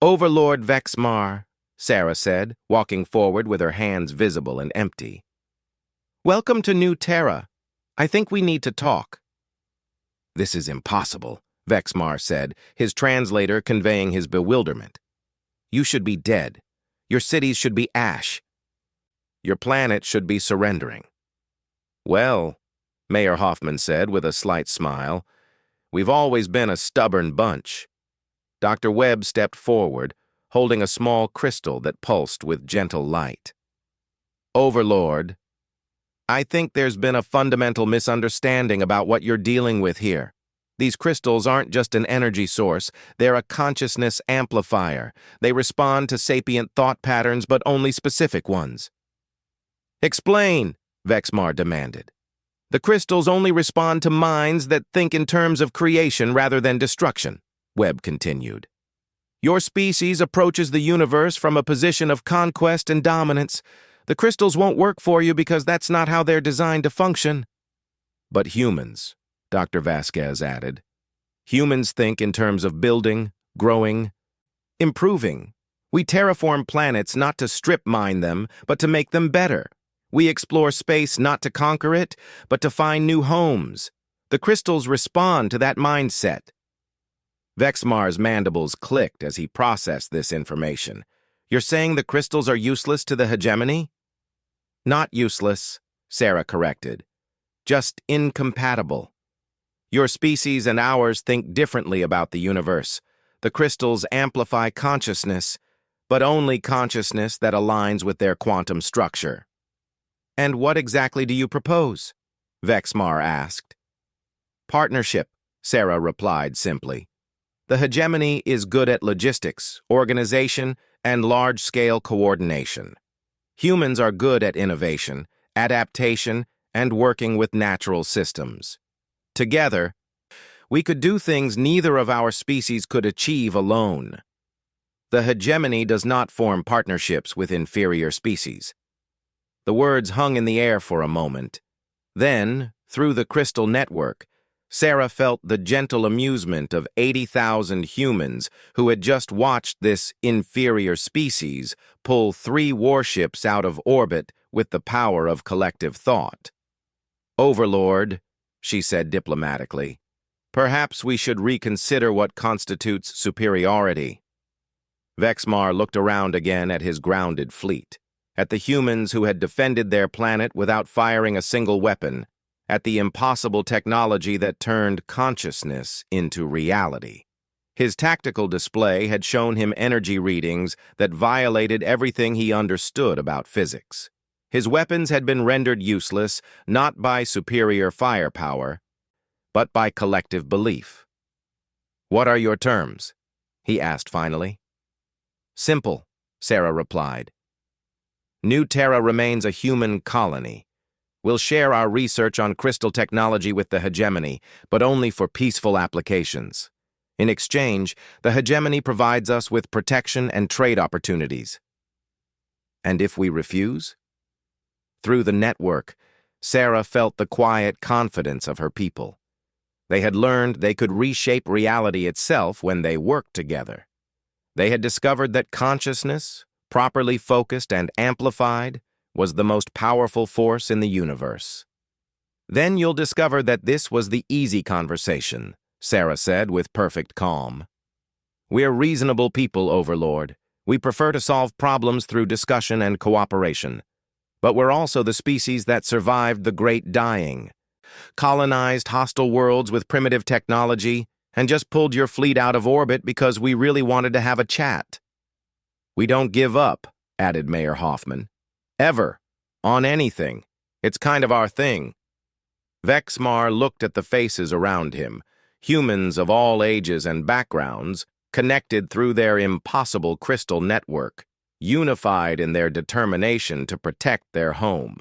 "Overlord Vexmar," Sarah said, walking forward with her hands visible and empty. "Welcome to New Terra. I think we need to talk." "This is impossible," Vexmar said, his translator conveying his bewilderment. "You should be dead. Your cities should be ash. Your planet should be surrendering." "Well," Mayor Hoffman said with a slight smile, "we've always been a stubborn bunch." Dr. Webb stepped forward, holding a small crystal that pulsed with gentle light. "Overlord, I think there's been a fundamental misunderstanding about what you're dealing with here. These crystals aren't just an energy source, they're a consciousness amplifier. They respond to sapient thought patterns, but only specific ones." "Explain," Vexmar demanded. "The crystals only respond to minds that think in terms of creation rather than destruction," Webb continued. "Your species approaches the universe from a position of conquest and dominance. The crystals won't work for you because that's not how they're designed to function." "But humans," Dr. Vasquez added. "Humans think in terms of building, growing, improving. We terraform planets not to strip mine them, but to make them better. We explore space not to conquer it, but to find new homes. The crystals respond to that mindset." Vexmar's mandibles clicked as he processed this information. "You're saying the crystals are useless to the hegemony?" "Not useless," Sarah corrected. "Just incompatible. Your species and ours think differently about the universe. The crystals amplify consciousness, but only consciousness that aligns with their quantum structure. And what exactly do you propose? Vexmar asked. Partnership, Sarah replied simply. The hegemony is good at logistics, organization, and large-scale coordination. Humans are good at innovation, adaptation, and working with natural systems. Together, we could do things neither of our species could achieve alone. The hegemony does not form partnerships with inferior species. The words hung in the air for a moment. Then, through the crystal network, Sarah felt the gentle amusement of 80,000 humans who had just watched this inferior species pull 3 warships out of orbit with the power of collective thought. Overlord, she said diplomatically, perhaps we should reconsider what constitutes superiority. Vexmar looked around again at his grounded fleet, at the humans who had defended their planet without firing a single weapon, at the impossible technology that turned consciousness into reality. His tactical display had shown him energy readings that violated everything he understood about physics. His weapons had been rendered useless not by superior firepower, but by collective belief. What are your terms? He asked finally. Simple, Sarah replied. New Terra remains a human colony. We'll share our research on crystal technology with the hegemony, but only for peaceful applications. In exchange, the hegemony provides us with protection and trade opportunities. And if we refuse? Through the network, Sarah felt the quiet confidence of her people. They had learned they could reshape reality itself when they worked together. They had discovered that consciousness, properly focused and amplified, was the most powerful force in the universe. Then you'll discover that this was the easy conversation, Sarah said with perfect calm. We're reasonable people, Overlord. We prefer to solve problems through discussion and cooperation. But we're also the species that survived the Great Dying, colonized hostile worlds with primitive technology, and just pulled your fleet out of orbit because we really wanted to have a chat. We don't give up, added Mayor Hoffman. Ever. On anything. It's kind of our thing. Vexmar looked at the faces around him, humans of all ages and backgrounds, connected through their impossible crystal network, unified in their determination to protect their home.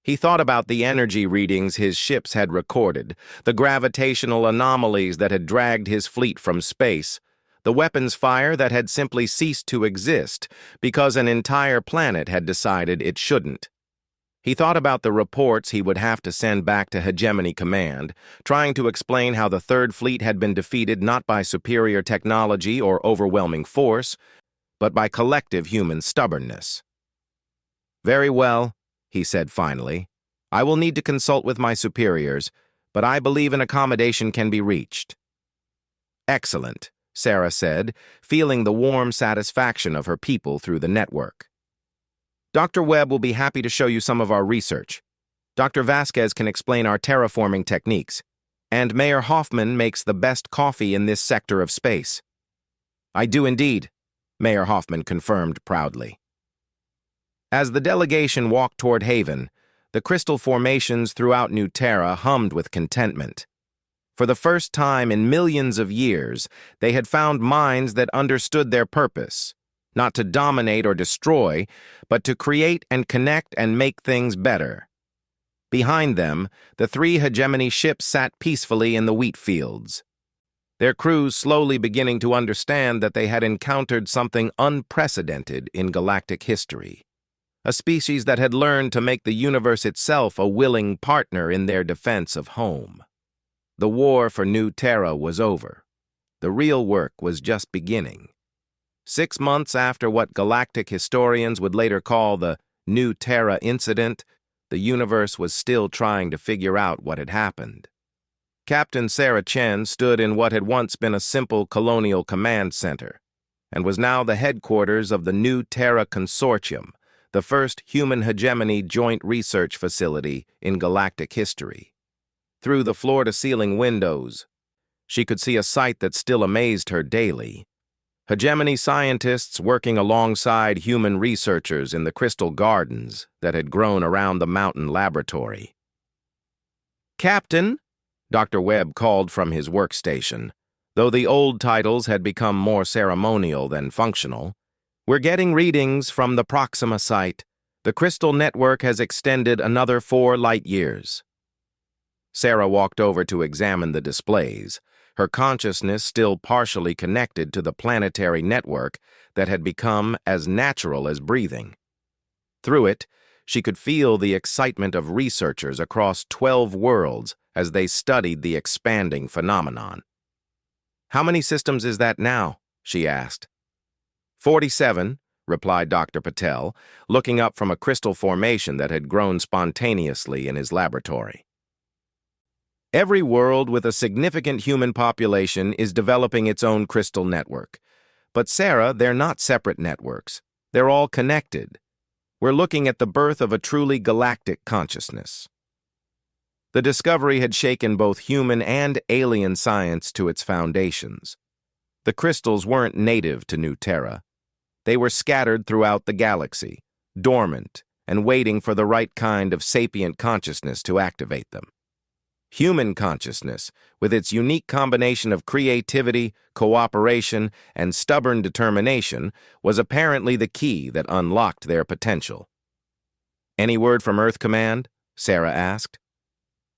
He thought about the energy readings his ships had recorded, the gravitational anomalies that had dragged his fleet from space, the weapons fire that had simply ceased to exist because an entire planet had decided it shouldn't. He thought about the reports he would have to send back to Hegemony Command, trying to explain how the Third Fleet had been defeated not by superior technology or overwhelming force, but by collective human stubbornness. Very well, he said finally. I will need to consult with my superiors, but I believe an accommodation can be reached. Excellent, Sarah said, feeling the warm satisfaction of her people through the network. Dr. Webb will be happy to show you some of our research. Dr. Vasquez can explain our terraforming techniques, and Mayor Hoffman makes the best coffee in this sector of space. I do indeed, Mayor Hoffman confirmed proudly. As the delegation walked toward Haven, the crystal formations throughout New Terra hummed with contentment. For the first time in millions of years, they had found minds that understood their purpose, not to dominate or destroy, but to create and connect and make things better. Behind them, the 3 hegemony ships sat peacefully in the wheat fields, their crews slowly beginning to understand that they had encountered something unprecedented in galactic history, a species that had learned to make the universe itself a willing partner in their defense of home. The war for New Terra was over. The real work was just beginning. 6 months after what galactic historians would later call the New Terra incident, the universe was still trying to figure out what had happened. Captain Sarah Chen stood in what had once been a simple colonial command center, and was now the headquarters of the New Terra Consortium, the first human hegemony joint research facility in galactic history. Through the floor-to-ceiling windows, she could see a sight that still amazed her daily: Hegemony scientists working alongside human researchers in the crystal gardens that had grown around the mountain laboratory. "Captain," Dr. Webb called from his workstation, though the old titles had become more ceremonial than functional. "We're getting readings from the Proxima site. The crystal network has extended another 4 light-years." Sarah walked over to examine the displays, her consciousness still partially connected to the planetary network that had become as natural as breathing. Through it, she could feel the excitement of researchers across 12 worlds as they studied the expanding phenomenon. "How many systems is that now?" she asked. 47, replied Dr. Patel, looking up from a crystal formation that had grown spontaneously in his laboratory. "Every world with a significant human population is developing its own crystal network. But Sarah, they're not separate networks. They're all connected. We're looking at the birth of a truly galactic consciousness." The discovery had shaken both human and alien science to its foundations. The crystals weren't native to New Terra. They were scattered throughout the galaxy, dormant and waiting for the right kind of sapient consciousness to activate them. Human consciousness, with its unique combination of creativity, cooperation, and stubborn determination, was apparently the key that unlocked their potential. "Any word from Earth Command?" Sarah asked.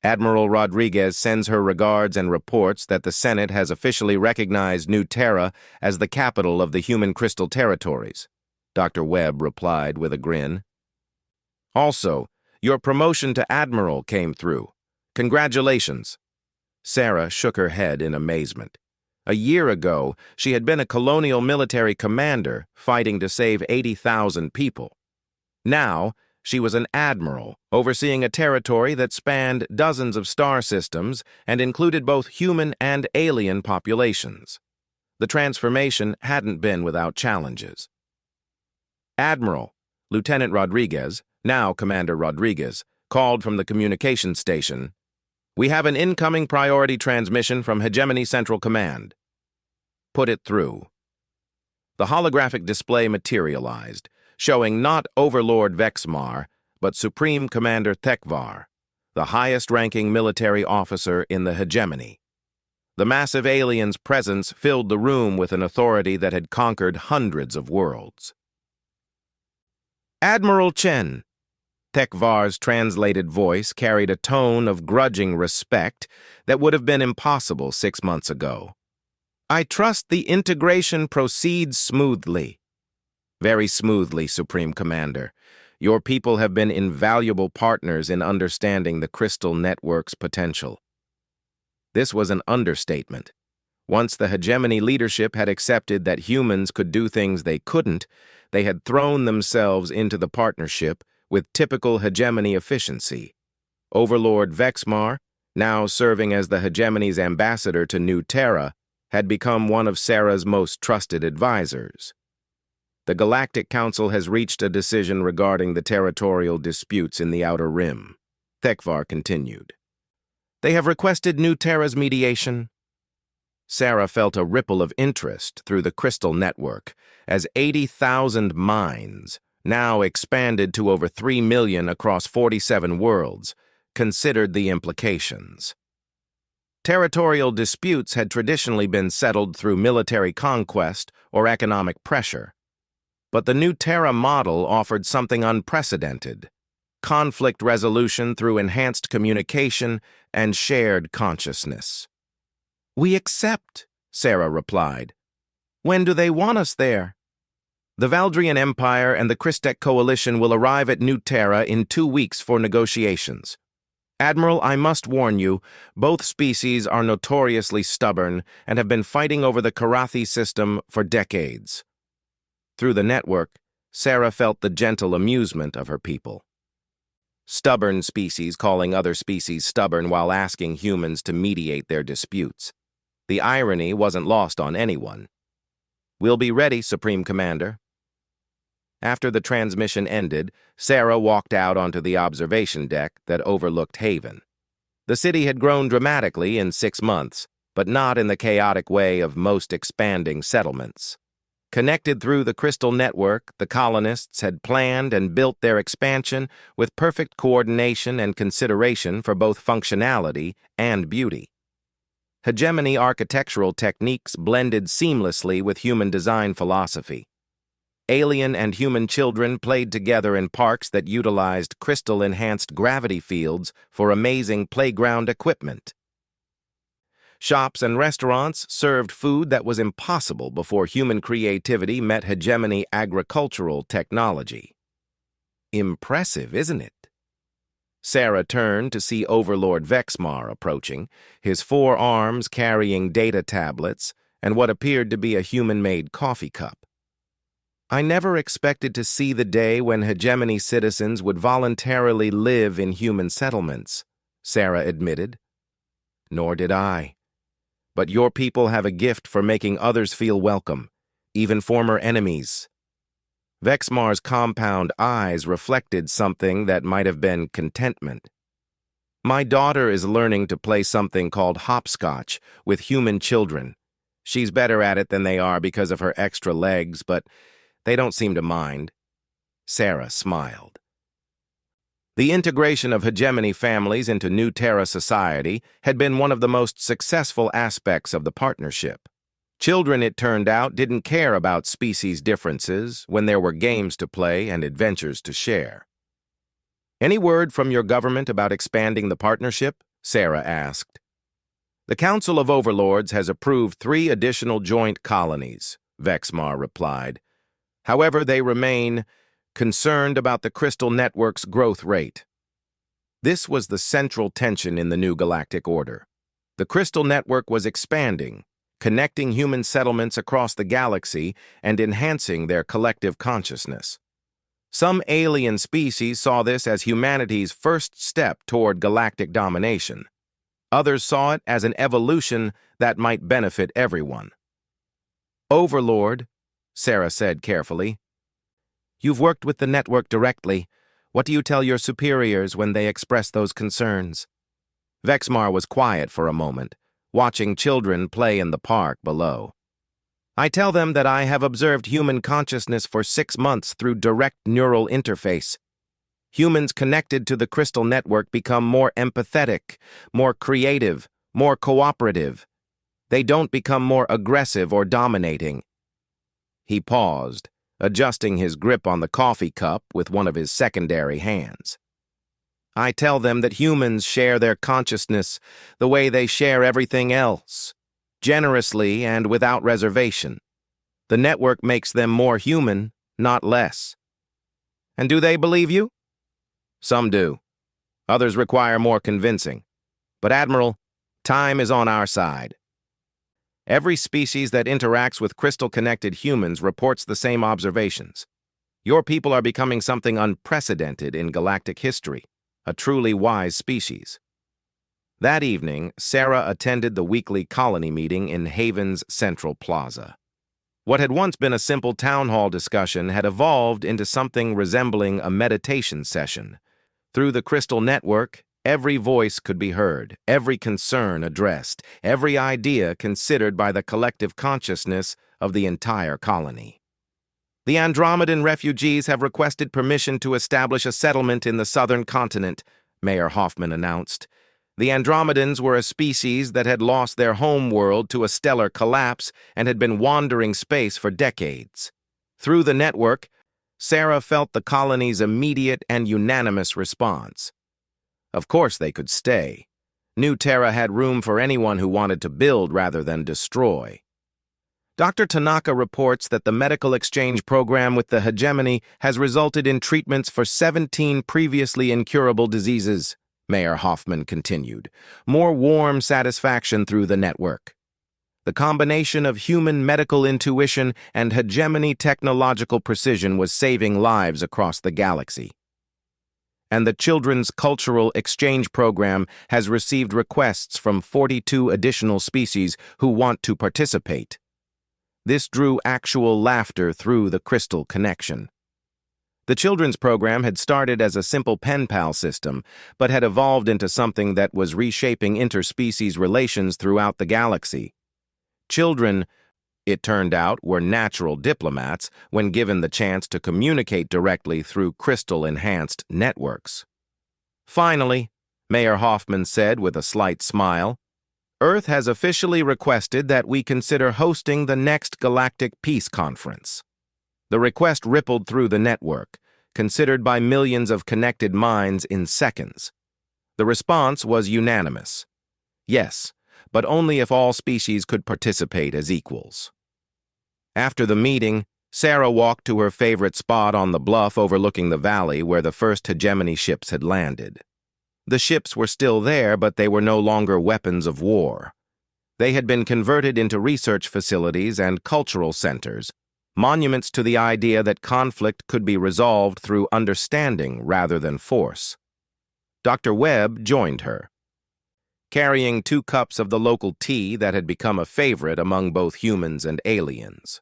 "Admiral Rodriguez sends her regards and reports that the Senate has officially recognized New Terra as the capital of the human crystal territories," Dr. Webb replied with a grin. "Also, your promotion to Admiral came through. Congratulations." Sarah shook her head in amazement. A year ago, she had been a colonial military commander fighting to save 80,000 people. Now, she was an admiral, overseeing a territory that spanned dozens of star systems and included both human and alien populations. The transformation hadn't been without challenges. "Admiral," Lieutenant Rodriguez, now Commander Rodriguez, called from the communication station. "We have an incoming priority transmission from Hegemony Central Command." "Put it through." The holographic display materialized, showing not Overlord Vexmar, but Supreme Commander Thekvar, the highest-ranking military officer in the Hegemony. The massive alien's presence filled the room with an authority that had conquered hundreds of worlds. "Admiral Chen," Thekvar's translated voice carried a tone of grudging respect that would have been impossible 6 months ago. "I trust the integration proceeds smoothly." "Very smoothly, Supreme Commander. Your people have been invaluable partners in understanding the crystal network's potential." This was an understatement. Once the Hegemony leadership had accepted that humans could do things they couldn't, they had thrown themselves into the partnership with typical Hegemony efficiency. Overlord Vexmar, now serving as the Hegemony's ambassador to New Terra, had become one of Sarah's most trusted advisors. "The Galactic Council has reached a decision regarding the territorial disputes in the Outer Rim," Thekvar continued. "They have requested New Terra's mediation." Sarah felt a ripple of interest through the crystal network as 80,000 minds, now expanded to over 3 million across 47 worlds, considered the implications. Territorial disputes had traditionally been settled through military conquest or economic pressure. But the New Terra model offered something unprecedented: conflict resolution through enhanced communication and shared consciousness. "We accept," Sarah replied. "When do they want us there?" "The Valdrian Empire and the Christek Coalition will arrive at New Terra in 2 weeks for negotiations. Admiral, I must warn you, both species are notoriously stubborn and have been fighting over the Karathi system for decades." Through the network, Sarah felt the gentle amusement of her people. Stubborn species calling other species stubborn while asking humans to mediate their disputes. The irony wasn't lost on anyone. "We'll be ready, Supreme Commander." After the transmission ended, Sarah walked out onto the observation deck that overlooked Haven. The city had grown dramatically in 6 months, but not in the chaotic way of most expanding settlements. Connected through the crystal network, the colonists had planned and built their expansion with perfect coordination and consideration for both functionality and beauty. Hegemony architectural techniques blended seamlessly with human design philosophy. Alien and human children played together in parks that utilized crystal-enhanced gravity fields for amazing playground equipment. Shops and restaurants served food that was impossible before human creativity met hegemony agricultural technology. Impressive, isn't it? Sarah turned to see Overlord Vexmar approaching, his 4 arms carrying data tablets and what appeared to be a human-made coffee cup. I never expected to see the day when hegemony citizens would voluntarily live in human settlements, Sarah admitted. Nor did I. But your people have a gift for making others feel welcome, even former enemies. Vexmar's compound eyes reflected something that might have been contentment. My daughter is learning to play something called hopscotch with human children. She's better at it than they are because of her extra legs, but they don't seem to mind. Sarah smiled. The integration of hegemony families into New Terra society had been one of the most successful aspects of the partnership. Children, it turned out, didn't care about species differences when there were games to play and adventures to share. Any word from your government about expanding the partnership? Sarah asked. The Council of Overlords has approved 3 additional joint colonies, Vexmar replied. However, they remain concerned about the Crystal Network's growth rate. This was the central tension in the new galactic order. The Crystal Network was expanding, connecting human settlements across the galaxy and enhancing their collective consciousness. Some alien species saw this as humanity's first step toward galactic domination. Others saw it as an evolution that might benefit everyone. Overlord, Sarah said carefully, you've worked with the network directly. What do you tell your superiors when they express those concerns? Vexmar was quiet for a moment, watching children play in the park below. I tell them that I have observed human consciousness for 6 months through direct neural interface. Humans connected to the crystal network become more empathetic, more creative, more cooperative. They don't become more aggressive or dominating. He paused, adjusting his grip on the coffee cup with one of his secondary hands. I tell them that humans share their consciousness the way they share everything else, generously and without reservation. The network makes them more human, not less. And do they believe you? Some do. Others require more convincing. But Admiral, time is on our side. Every species that interacts with crystal-connected humans reports the same observations. Your people are becoming something unprecedented in galactic history, a truly wise species. That evening, Sarah attended the weekly colony meeting in Haven's Central Plaza. What had once been a simple town hall discussion had evolved into something resembling a meditation session. Through the crystal network, every voice could be heard, every concern addressed, every idea considered by the collective consciousness of the entire colony. The Andromedan refugees have requested permission to establish a settlement in the southern continent, Mayor Hoffman announced. The Andromedans were a species that had lost their home world to a stellar collapse and had been wandering space for decades. Through the network, Sarah felt the colony's immediate and unanimous response. Of course they could stay. New Terra had room for anyone who wanted to build rather than destroy. Dr. Tanaka reports that the medical exchange program with the hegemony has resulted in treatments for 17 previously incurable diseases, Mayor Hoffman continued. More warm satisfaction through the network. The combination of human medical intuition and hegemony technological precision was saving lives across the galaxy. And the Children's Cultural Exchange Program has received requests from 42 additional species who want to participate. This drew actual laughter through the crystal connection. The children's program had started as a simple pen pal system, but had evolved into something that was reshaping interspecies relations throughout the galaxy. Children, it turned out, were natural diplomats when given the chance to communicate directly through crystal-enhanced networks. Finally, Mayor Hoffman said with a slight smile, Earth has officially requested that we consider hosting the next Galactic Peace Conference. The request rippled through the network, considered by millions of connected minds in seconds. The response was unanimous. Yes, but only if all species could participate as equals. After the meeting, Sarah walked to her favorite spot on the bluff overlooking the valley where the first hegemony ships had landed. The ships were still there, but they were no longer weapons of war. They had been converted into research facilities and cultural centers, monuments to the idea that conflict could be resolved through understanding rather than force. Dr. Webb joined her, carrying 2 cups of the local tea that had become a favorite among both humans and aliens.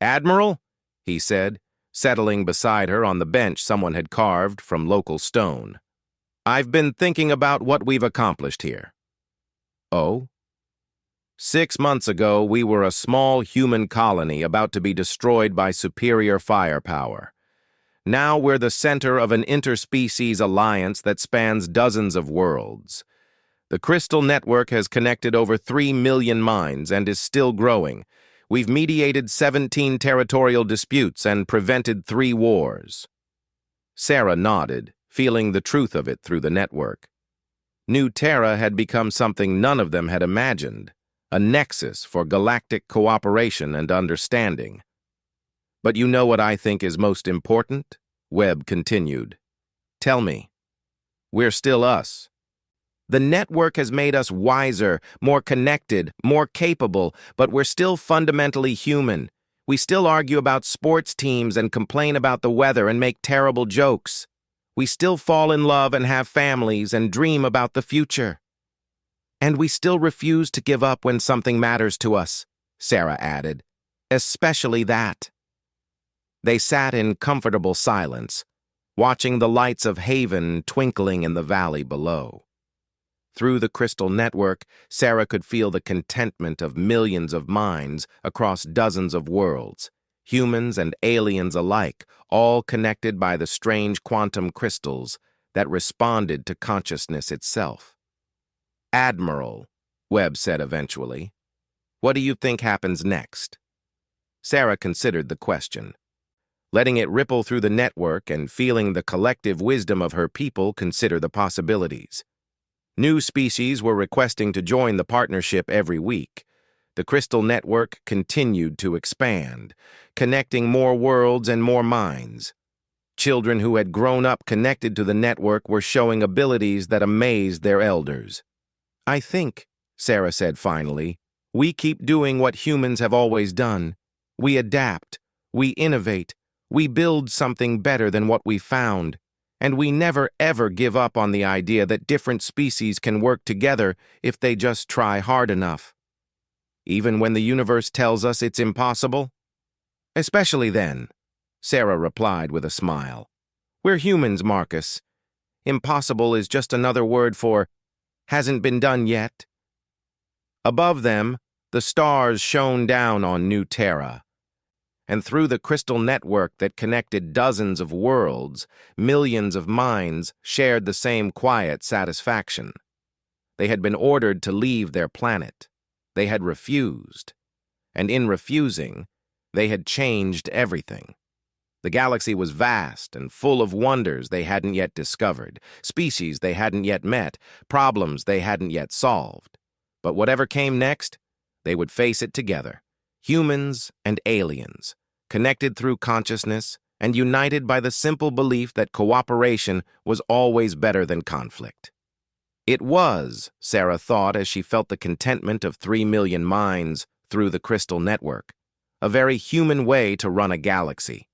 "Admiral," he said, settling beside her on the bench someone had carved from local stone, "I've been thinking about what we've accomplished here." "Oh?" 6 months ago, we were a small human colony about to be destroyed by superior firepower. Now we're the center of an interspecies alliance that spans dozens of worlds. The Crystal Network has connected over 3 million minds and is still growing. We've mediated 17 territorial disputes and prevented 3 wars. Sarah nodded, feeling the truth of it through the network. New Terra had become something none of them had imagined, a nexus for galactic cooperation and understanding. "But you know what I think is most important?" Webb continued. "Tell me. We're still us. The network has made us wiser, more connected, more capable, but we're still fundamentally human. We still argue about sports teams and complain about the weather and make terrible jokes. We still fall in love and have families and dream about the future. And we still refuse to give up when something matters to us," Sarah added. "Especially that." They sat in comfortable silence, watching the lights of Haven twinkling in the valley below. Through the crystal network, Sarah could feel the contentment of millions of minds across dozens of worlds, humans and aliens alike, all connected by the strange quantum crystals that responded to consciousness itself. "Admiral," Webb said eventually, "what do you think happens next?" Sarah considered the question. Letting it ripple through the network and feeling the collective wisdom of her people consider the possibilities. New species were requesting to join the partnership every week. The Crystal Network continued to expand, connecting more worlds and more minds. Children who had grown up connected to the network were showing abilities that amazed their elders. "I think," Sarah said finally, "we keep doing what humans have always done. We adapt, we innovate, we build something better than what we found. And we never ever give up on the idea that different species can work together if they just try hard enough. Even when the universe tells us it's impossible?" "Especially then," Sarah replied with a smile. "We're humans, Marcus. Impossible is just another word for hasn't been done yet." Above them, the stars shone down on New Terra. And through the crystal network that connected dozens of worlds, millions of minds shared the same quiet satisfaction. They had been ordered to leave their planet. They had refused. And in refusing, they had changed everything. The galaxy was vast and full of wonders they hadn't yet discovered, species they hadn't yet met, problems they hadn't yet solved. But whatever came next, they would face it together, humans and aliens, connected through consciousness and united by the simple belief that cooperation was always better than conflict. It was, Sarah thought as she felt the contentment of 3 million minds through the crystal network, a very human way to run a galaxy.